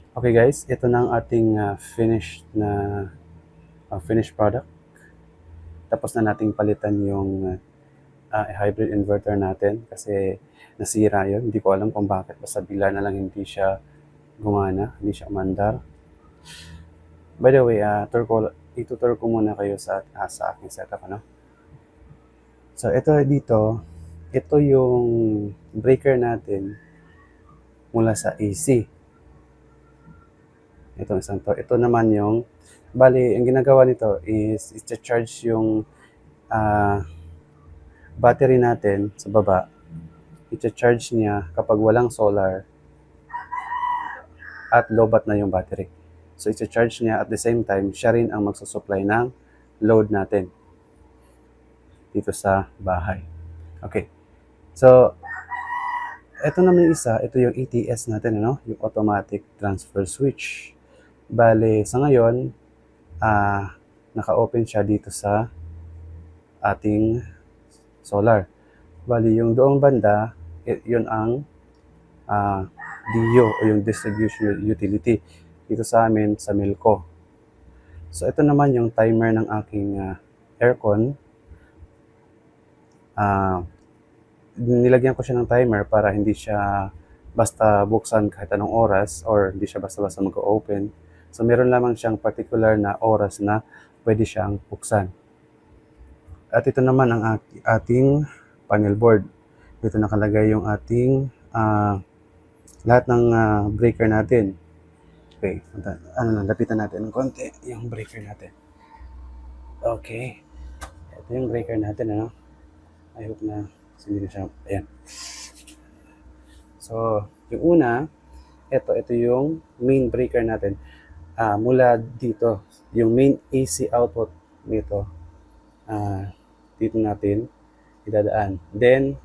Okay guys, ito na ang ating finished product. Tapos na nating palitan yung hybrid inverter natin kasi nasira yun. Hindi ko alam kung bakit. Basta bigla na lang hindi siya gumana, hindi siya umandar. By the way, itutur ko muna kayo sa aking setup. Ano? So ito dito, ito yung breaker natin mula sa AC. Itong isang to. Ito naman yung, bali, ang ginagawa nito is i-charge yung ah, battery natin sa baba. I-charge niya kapag walang solar at lobat na yung battery. So, i-charge niya at the same time, siya rin ang magsusupply ng load natin dito sa bahay. Okay. So, ito naman yung isa, ito yung ETS natin, ano? Yung automatic transfer switch. Bale, sa ngayon, naka-open siya dito sa ating solar. Bali, yung doong banda, yun ang DU o yung distribution utility dito sa amin sa Milco. So ito naman yung timer ng aking aircon. Nilagyan ko siya ng timer para hindi siya basta buksan kahit anong oras or hindi siya basta-basta mag-open. So meron lamang siyang particular na oras na pwede siyang buksan. At ito naman ang ating panel board. Dito nakalagay yung ating lahat ng breaker natin. Okay, lapitan natin ng konti yung breaker natin. Okay, ito yung breaker natin, ano? I hope na hindi na siya, ayan. So, yung una, ito yung main breaker natin. Mula dito, yung main AC output nito, dito natin idadaan. Then,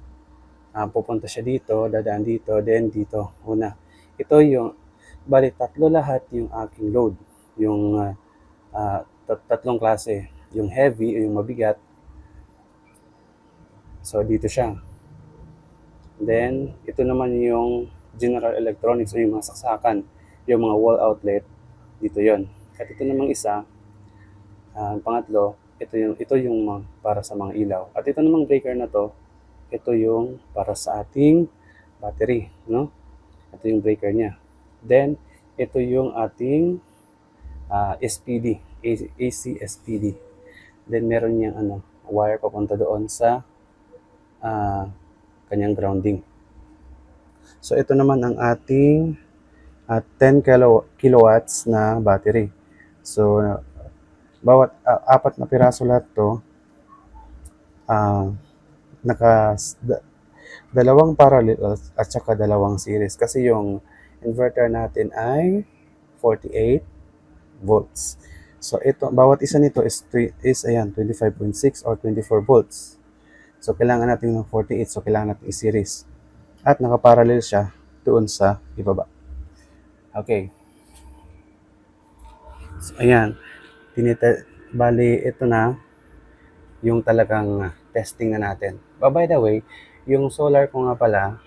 pupunta siya dito, dadaan dito, then dito, una. Ito yung, bali tatlo lahat yung aking load. Yung tatlong klase. Yung heavy, yung mabigat. So, dito siya. Then, ito naman yung general electronics o yung mga saksakan. Yung mga wall outlet, dito yon. At ito namang isa, pangatlo, ito yung para sa mga ilaw. At ito namang breaker na to, ito yung para sa ating battery, no? Ito yung breaker niya. Then, ito yung ating SPD, AC SPD. Then, meron niyang wire papunta doon sa kanyang grounding. So, ito naman ang ating 10 kilowatts na battery. So, bawat apat na piraso lahat to, dalawang parallel at saka dalawang series. Kasi yung inverter natin ay 48 volts. So, ito, bawat isa nito is ayan, 25.6 or 24 volts. So, kailangan natin ng 48. So, kailangan natin i-series. At nakaparallel siya doon sa ibaba. Okay. So, ayan. Bali, ito na yung talagang testing na natin. But by the way, yung solar ko nga pala,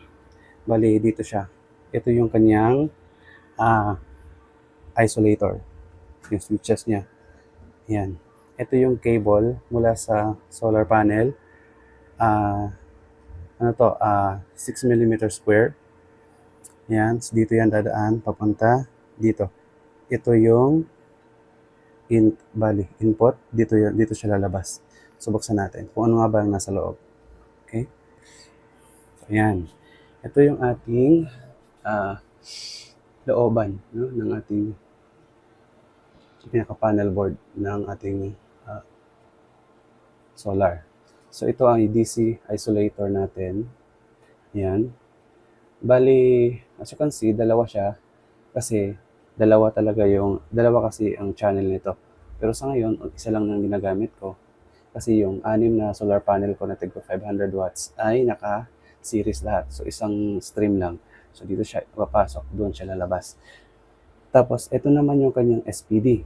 bali, dito siya. Ito yung kanyang isolator. Yung switches niya. Ayan. Ito yung cable mula sa solar panel. 6 mm square. Yan, so dito yan dadaan, papunta dito. Ito yung input, dito siya lalabas. So buksan natin kung ano nga ba ang nasa loob. Okay? So, ayan. Ito yung ating looban, no, ng ating pinaka-panel board ng ating solar. So ito ang DC isolator natin. Ayan. Bali, as you can see, dalawa siya kasi dalawa kasi ang channel nito. Pero sa ngayon, isa lang nang ginagamit ko kasi yung 6 na solar panel ko na tigpo 500 watts ay naka-series lahat. So isang stream lang. So dito siya papasok, doon siya lalabas. Tapos ito naman yung kanyang SPD,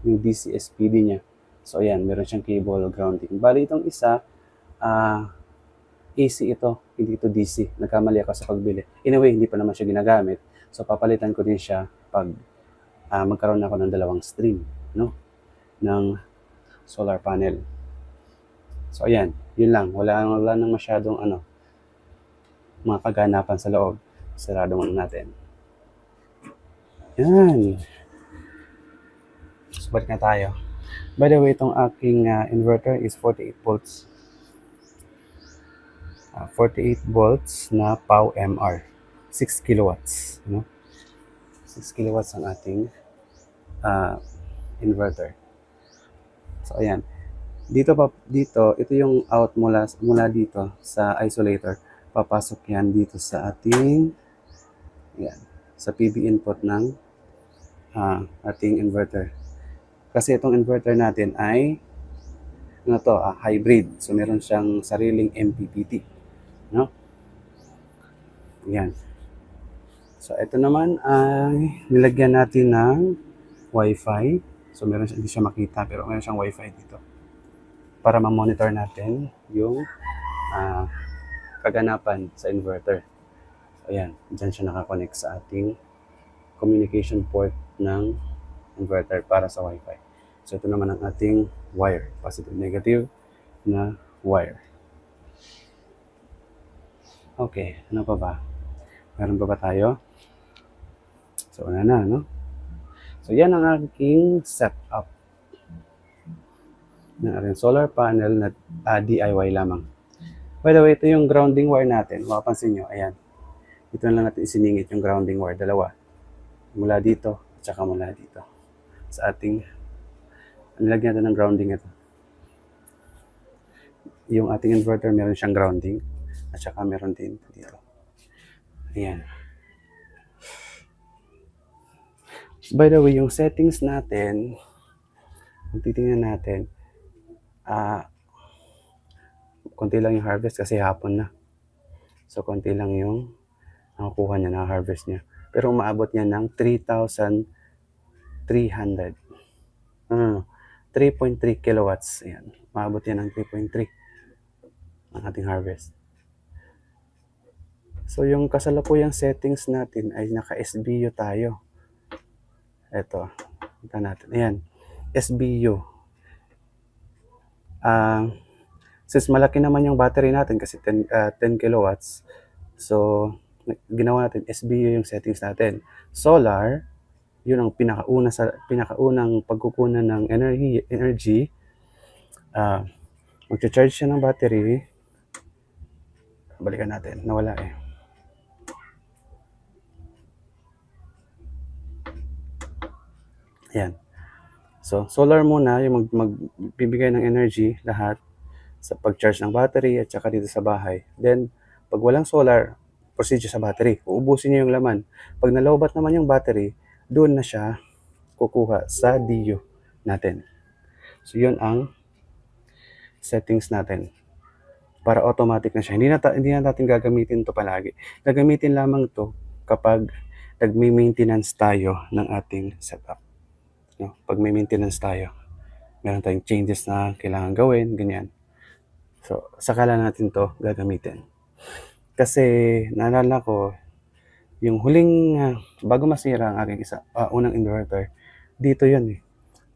yung DC SPD niya. So ayan, meron siyang cable grounding. Bali itong isa, AC ito, hindi ito DC. Nagkamali ako sa pagbili. In a way, hindi pa naman siya ginagamit. So, papalitan ko din siya kapag magkaroon ako ng dalawang stream, no, ng solar panel. So ayan, yun lang. Wala nang masyadong mga kaganapan sa loob. Sarado muna natin. Yan. So balik na tayo. By the way, itong aking inverter is 48 volts. 48 volts na POW-MR. 6 kilowatts. No? 6 kilowatts ang ating inverter. So ayan. Dito, ito yung out mula dito sa isolator. Papasok yan dito sa ating, yan, sa PV input ng ating inverter. Kasi itong inverter natin ay hybrid. So meron siyang sariling MPPT, no? Yan. So ito naman ay nilagyan natin ng Wi-Fi. So meron siya, hindi siya makita, pero meron siyang Wi-Fi dito para ma-monitor natin yung kaganapan sa inverter. So ayan, dyan siya nakakonect sa ating communication port ng inverter para sa Wi-Fi. So ito naman ang ating wire, positive negative na wire. Okay, ano pa ba? Meron pa ba tayo? So una na, no? So yan ang aking setup ng ating solar panel na DIY lamang. By the way, ito yung grounding wire natin. Mapapansin nyo, ayan. Ito na lang natin isiningit yung grounding wire, dalawa. Mula dito, at saka mula dito. Sa ating, nilagyan natin ng grounding ito. Yung ating inverter, meron siyang grounding. At saka meron din dito. Ayan. By the way, yung settings natin, kung titingnan natin, konti lang yung harvest kasi hapon na. So, konti lang yung nakukuha niya na harvest niya. Pero umaabot niya ng 3,300. 3.3 kilowatts. Ayan. Umaabot yan ng 3.3 ang ating harvest. So, yung kasalukuyang settings natin ay naka-SBU tayo. Ito. Ito natin. Ayan. SBU. Since malaki naman yung battery natin kasi 10 kilowatts, so ginawa natin SBU yung settings natin. Solar, yun ang pinakaunang pagkukunan ng energy. Mag-charge siya ng battery. Balikan natin, nawala eh. Ayan. So, solar muna yung magbibigay ng energy lahat sa pag-charge ng battery at saka dito sa bahay. Then, pag walang solar, proceed sa battery. Uubusin niya yung laman. Pag nalobat naman yung battery, doon na siya kukuha sa DU natin. So, yun ang settings natin. Para automatic na siya. Hindi na natin gagamitin to palagi. Gagamitin lamang to kapag nagme-maintenance tayo ng ating setup. No? Pag may maintenance tayo, meron tayong changes na kailangan gawin, ganyan. So, saka lang natin to gagamitin. Kasi, naalala ko, yung huling, bago masira ang aking unang inverter, dito yun eh.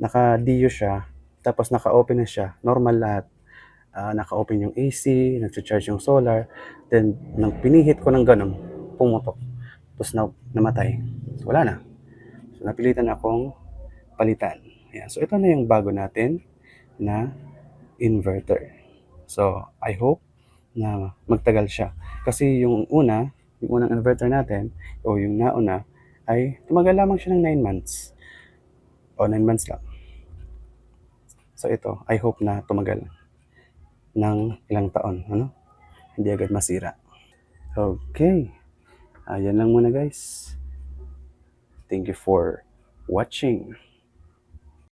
Naka-DU siya, tapos naka-open na siya, normal lahat. Naka-open yung AC, nag-charge yung solar, then, nang pinihit ko ng ganun, pumutok. Tapos namatay. So, wala na. So, napilitan akong palitan. Ayan. So, ito na yung bago natin na inverter. So, I hope na magtagal siya. Kasi yung unang inverter natin, o yung nauna, ay tumagal lamang siya ng 9 months. O 9 months lang. So, ito, I hope na tumagal ng ilang taon. Ano? Hindi agad masira. Okay. Ayan lang muna guys. Thank you for watching.